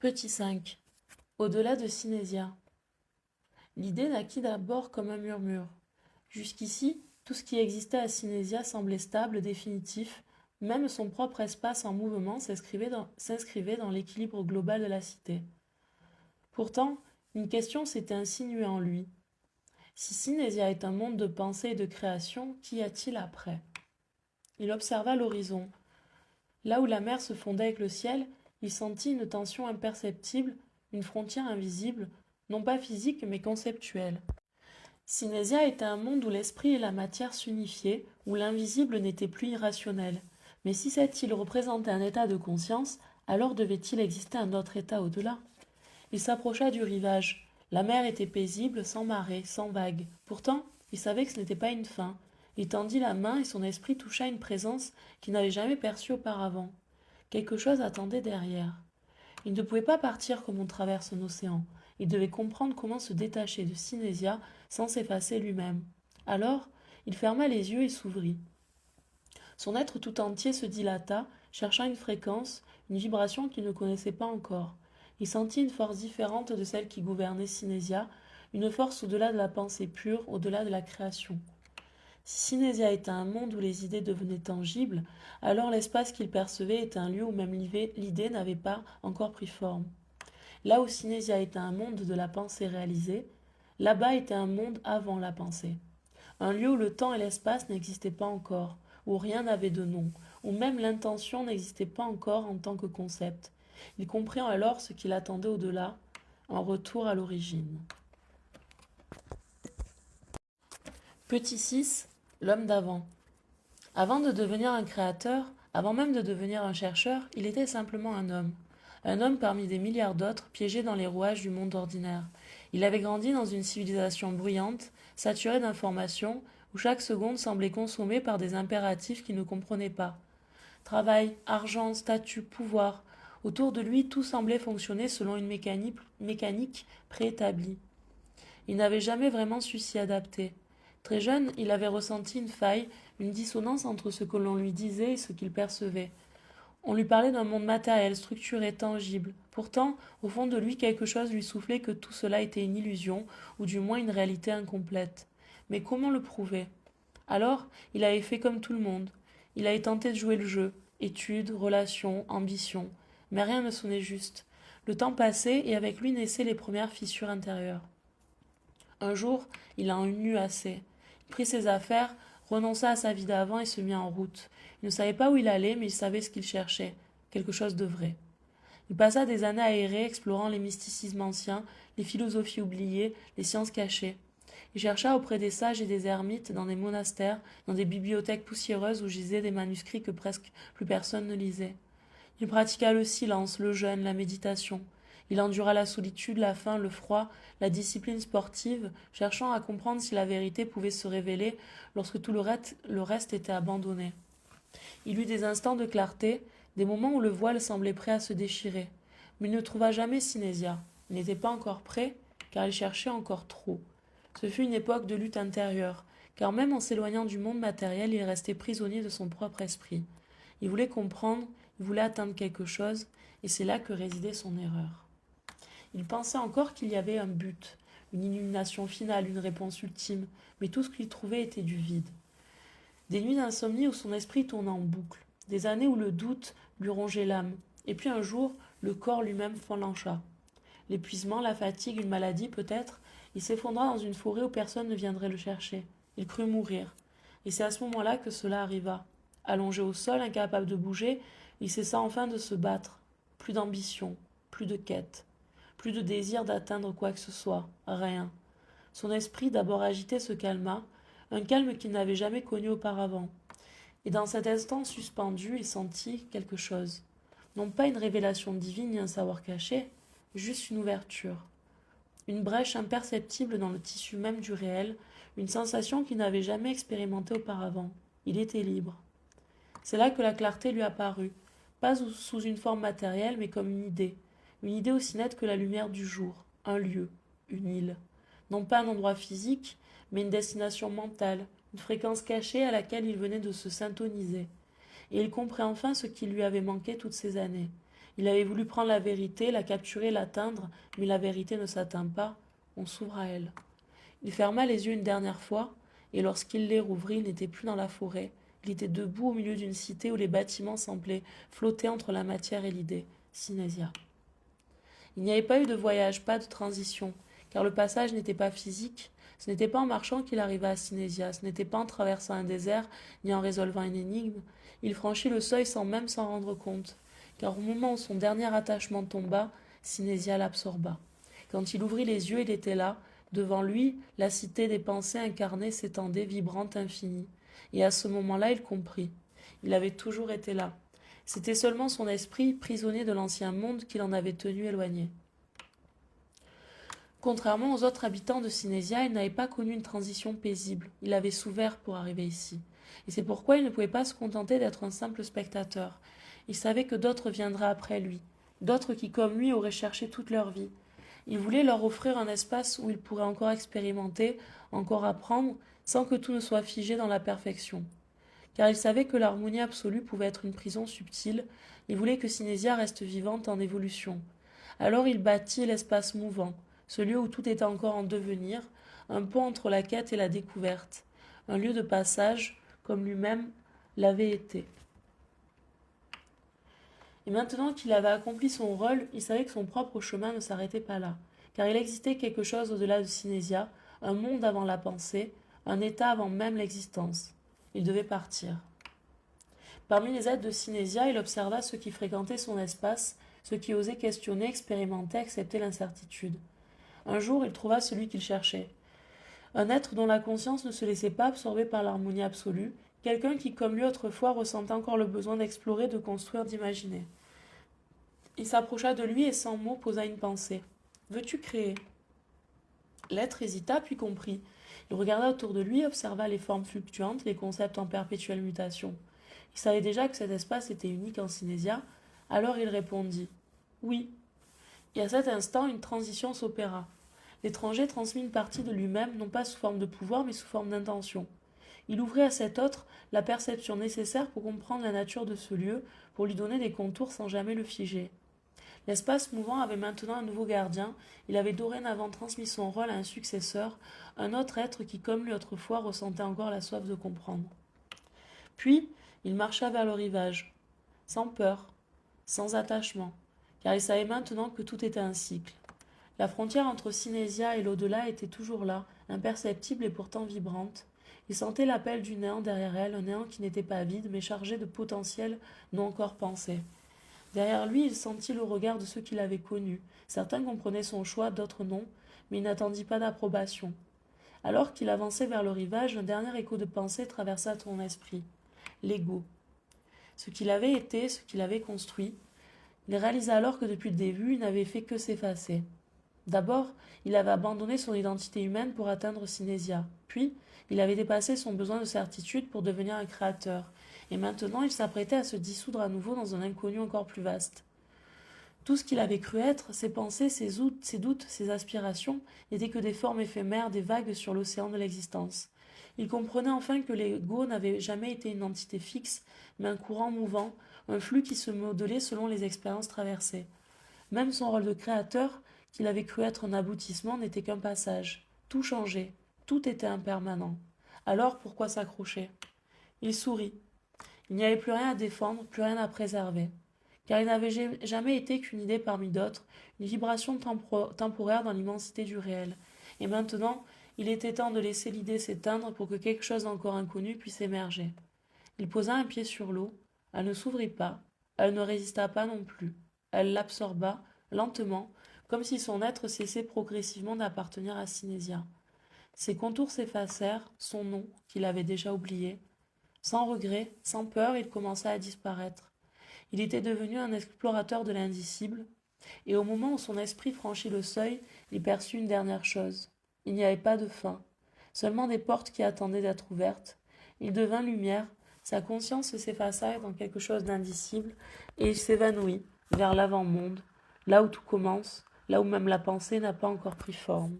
Petit 5. Au-delà de Sinésia. L'idée naquit d'abord comme un murmure. Jusqu'ici, tout ce qui existait à Sinésia semblait stable, définitif, même son propre espace en mouvement s'inscrivait dans l'équilibre global de la cité. Pourtant, une question s'était insinuée en lui. Si Sinésia est un monde de pensée et de création, qu'y a-t-il après? Il observa l'horizon. Là où la mer se fondait avec le ciel, il sentit une tension imperceptible, une frontière invisible, non pas physique mais conceptuelle. Sinésia était un monde où l'esprit et la matière s'unifiaient, où l'invisible n'était plus irrationnel. Mais si cette île représentait un état de conscience, alors devait-il exister un autre état au-delà? Il s'approcha du rivage. La mer était paisible, sans marée, sans vagues. Pourtant, il savait que ce n'était pas une fin. Il tendit la main et son esprit toucha une présence qu'il n'avait jamais perçue auparavant. Quelque chose attendait derrière. Il ne pouvait pas partir comme on traverse un océan. Il devait comprendre comment se détacher de Sinésia sans s'effacer lui-même. Alors, il ferma les yeux et s'ouvrit. Son être tout entier se dilata, cherchant une fréquence, une vibration qu'il ne connaissait pas encore. Il sentit une force différente de celle qui gouvernait Sinésia, une force au-delà de la pensée pure, au-delà de la création. Si Sinésia était un monde où les idées devenaient tangibles, alors l'espace qu'il percevait était un lieu où même l'idée n'avait pas encore pris forme. Là où Sinésia était un monde de la pensée réalisée, là-bas était un monde avant la pensée. Un lieu où le temps et l'espace n'existaient pas encore, où rien n'avait de nom, où même l'intention n'existait pas encore en tant que concept. Il comprit alors ce qu'il attendait au-delà, un retour à l'origine. Petit 6. L'homme d'avant. Avant de devenir un créateur, avant même de devenir un chercheur, il était simplement un homme. Un homme parmi des milliards d'autres, piégés dans les rouages du monde ordinaire. Il avait grandi dans une civilisation bruyante, saturée d'informations, où chaque seconde semblait consommée par des impératifs qu'il ne comprenait pas. Travail, argent, statut, pouvoir. Autour de lui, tout semblait fonctionner selon une mécanique préétablie. Il n'avait jamais vraiment su s'y adapter. Très jeune, il avait ressenti une faille, une dissonance entre ce que l'on lui disait et ce qu'il percevait. On lui parlait d'un monde matériel, structuré, tangible. Pourtant, au fond de lui, quelque chose lui soufflait que tout cela était une illusion, ou du moins une réalité incomplète. Mais comment le prouver? Alors, il avait fait comme tout le monde. Il avait tenté de jouer le jeu, études, relations, ambition. Mais rien ne sonnait juste. Le temps passait et avec lui naissaient les premières fissures intérieures. Un jour, il en eut assez. Il prit ses affaires, renonça à sa vie d'avant et se mit en route. Il ne savait pas où il allait, mais il savait ce qu'il cherchait, quelque chose de vrai. Il passa des années à errer, explorant les mysticismes anciens, les philosophies oubliées, les sciences cachées. Il chercha auprès des sages et des ermites, dans des monastères, dans des bibliothèques poussiéreuses où gisaient des manuscrits que presque plus personne ne lisait. Il pratiqua le silence, le jeûne, la méditation. Il endura la solitude, la faim, le froid, la discipline sportive, cherchant à comprendre si la vérité pouvait se révéler lorsque tout le reste était abandonné. Il eut des instants de clarté, des moments où le voile semblait prêt à se déchirer. Mais il ne trouva jamais Sinésia. Il n'était pas encore prêt, car il cherchait encore trop. Ce fut une époque de lutte intérieure, car même en s'éloignant du monde matériel, il restait prisonnier de son propre esprit. Il voulait comprendre, il voulait atteindre quelque chose, et c'est là que résidait son erreur. Il pensait encore qu'il y avait un but, une illumination finale, une réponse ultime, mais tout ce qu'il trouvait était du vide. Des nuits d'insomnie où son esprit tournait en boucle, des années où le doute lui rongeait l'âme, et puis un jour, le corps lui-même flancha. L'épuisement, la fatigue, une maladie peut-être, il s'effondra dans une forêt où personne ne viendrait le chercher. Il crut mourir. Et c'est à ce moment-là que cela arriva. Allongé au sol, incapable de bouger, il cessa enfin de se battre. Plus d'ambition, plus de quête, plus de désir d'atteindre quoi que ce soit, rien. Son esprit, d'abord agité, se calma, un calme qu'il n'avait jamais connu auparavant. Et dans cet instant suspendu, il sentit quelque chose. Non pas une révélation divine ni un savoir caché, juste une ouverture. Une brèche imperceptible dans le tissu même du réel, une sensation qu'il n'avait jamais expérimentée auparavant. Il était libre. C'est là que la clarté lui apparut, pas sous une forme matérielle, mais comme une idée aussi nette que la lumière du jour, un lieu, une île. Non pas un endroit physique, mais une destination mentale, une fréquence cachée à laquelle il venait de se syntoniser. Et il comprit enfin ce qui lui avait manqué toutes ces années. Il avait voulu prendre la vérité, la capturer, l'atteindre, mais la vérité ne s'atteint pas, on s'ouvre à elle. Il ferma les yeux une dernière fois, et lorsqu'il les rouvrit, il n'était plus dans la forêt. Il était debout au milieu d'une cité où les bâtiments semblaient flotter entre la matière et l'idée. Sinésia. Il n'y avait pas eu de voyage, pas de transition, car le passage n'était pas physique. Ce n'était pas en marchant qu'il arriva à Sinésia, ce n'était pas en traversant un désert, ni en résolvant une énigme. Il franchit le seuil sans même s'en rendre compte, car au moment où son dernier attachement tomba, Sinésia l'absorba. Quand il ouvrit les yeux, il était là. Devant lui, la cité des pensées incarnées s'étendait, vibrante, infinie. Et à ce moment-là, il comprit. Il avait toujours été là. C'était seulement son esprit, prisonnier de l'ancien monde, qui l'en avait tenu éloigné. Contrairement aux autres habitants de Sinésia, il n'avait pas connu une transition paisible. Il avait souffert pour arriver ici. Et c'est pourquoi il ne pouvait pas se contenter d'être un simple spectateur. Il savait que d'autres viendraient après lui, d'autres qui, comme lui, auraient cherché toute leur vie. Il voulait leur offrir un espace où ils pourraient encore expérimenter, encore apprendre, sans que tout ne soit figé dans la perfection. Car il savait que l'harmonie absolue pouvait être une prison subtile, il voulait que Sinésia reste vivante en évolution. Alors il bâtit l'espace mouvant, ce lieu où tout était encore en devenir, un pont entre la quête et la découverte, un lieu de passage, comme lui-même l'avait été. Et maintenant qu'il avait accompli son rôle, il savait que son propre chemin ne s'arrêtait pas là, car il existait quelque chose au-delà de Sinésia, un monde avant la pensée, un état avant même l'existence. Il devait partir. Parmi les êtres de Sinésia, il observa ceux qui fréquentaient son espace, ceux qui osaient questionner, expérimenter, accepter l'incertitude. Un jour, il trouva celui qu'il cherchait. Un être dont la conscience ne se laissait pas absorber par l'harmonie absolue, quelqu'un qui, comme lui autrefois, ressentait encore le besoin d'explorer, de construire, d'imaginer. Il s'approcha de lui et sans mots posa une pensée. « Veux-tu créer ?» L'être hésita puis comprit. Il regarda autour de lui, observa les formes fluctuantes, les concepts en perpétuelle mutation. Il savait déjà que cet espace était unique en Sinésia, alors il répondit « Oui ». Et à cet instant, une transition s'opéra. L'étranger transmit une partie de lui-même, non pas sous forme de pouvoir, mais sous forme d'intention. Il ouvrit à cet autre la perception nécessaire pour comprendre la nature de ce lieu, pour lui donner des contours sans jamais le figer. L'espace mouvant avait maintenant un nouveau gardien, il avait dorénavant transmis son rôle à un successeur, un autre être qui, comme lui autrefois, ressentait encore la soif de comprendre. Puis, il marcha vers le rivage, sans peur, sans attachement, car il savait maintenant que tout était un cycle. La frontière entre Sinésia et l'au-delà était toujours là, imperceptible et pourtant vibrante. Il sentait l'appel du néant derrière elle, un néant qui n'était pas vide, mais chargé de potentiel non encore pensé. Derrière lui, il sentit le regard de ceux qui l'avaient connu. Certains comprenaient son choix, d'autres non, mais il n'attendit pas d'approbation. Alors qu'il avançait vers le rivage, un dernier écho de pensée traversa son esprit. L'ego. Ce qu'il avait été, ce qu'il avait construit. Il réalisa alors que depuis le début, il n'avait fait que s'effacer. D'abord, il avait abandonné son identité humaine pour atteindre Sinésia. Puis, il avait dépassé son besoin de certitude pour devenir un créateur. Et maintenant, il s'apprêtait à se dissoudre à nouveau dans un inconnu encore plus vaste. Tout ce qu'il avait cru être, ses pensées, ses doutes, ses aspirations, n'étaient que des formes éphémères, des vagues sur l'océan de l'existence. Il comprenait enfin que l'ego n'avait jamais été une entité fixe, mais un courant mouvant, un flux qui se modelait selon les expériences traversées. Même son rôle de créateur, qu'il avait cru être un aboutissement, n'était qu'un passage. Tout changeait, tout était impermanent. Alors pourquoi s'accrocher ? Il sourit. Il n'y avait plus rien à défendre, plus rien à préserver. Car il n'avait jamais été qu'une idée parmi d'autres, une vibration temporaire dans l'immensité du réel. Et maintenant, il était temps de laisser l'idée s'éteindre pour que quelque chose d'encore inconnu puisse émerger. Il posa un pied sur l'eau, elle ne s'ouvrit pas, elle ne résista pas non plus. Elle l'absorba, lentement, comme si son être cessait progressivement d'appartenir à Sinésia. Ses contours s'effacèrent, son nom, qu'il avait déjà oublié. Sans regret, sans peur, il commença à disparaître. Il était devenu un explorateur de l'indicible, et au moment où son esprit franchit le seuil, il perçut une dernière chose. Il n'y avait pas de fin, seulement des portes qui attendaient d'être ouvertes. Il devint lumière, sa conscience s'effaça dans quelque chose d'indicible, et il s'évanouit vers l'avant-monde, là où tout commence, là où même la pensée n'a pas encore pris forme.